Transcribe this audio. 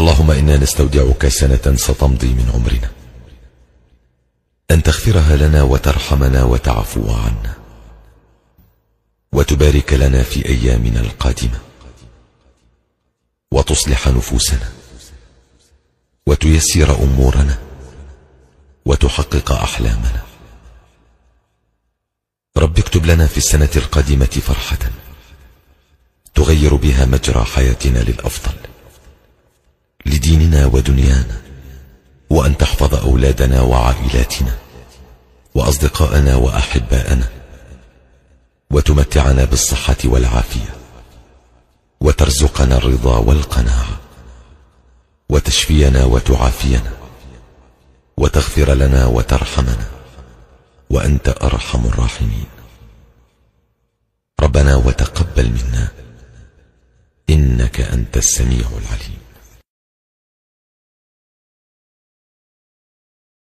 اللهم إنا نستودعك سنة ستمضي من عمرنا، أن تغفرها لنا وترحمنا وتعفو عنا، وتبارك لنا في أيامنا القادمة، وتصلح نفوسنا، وتيسر أمورنا، وتحقق أحلامنا. رب اكتب لنا في السنة القادمة فرحة تغير بها مجرى حياتنا للأفضل، لديننا ودنيانا، وأن تحفظ أولادنا وعائلاتنا وأصدقاءنا وأحباءنا، وتمتعنا بالصحة والعافية، وترزقنا الرضا والقناعة، وتشفينا وتعافينا، وتغفر لنا وترحمنا، وأنت أرحم الراحمين. ربنا وتقبل منا إنك أنت السميع العليم.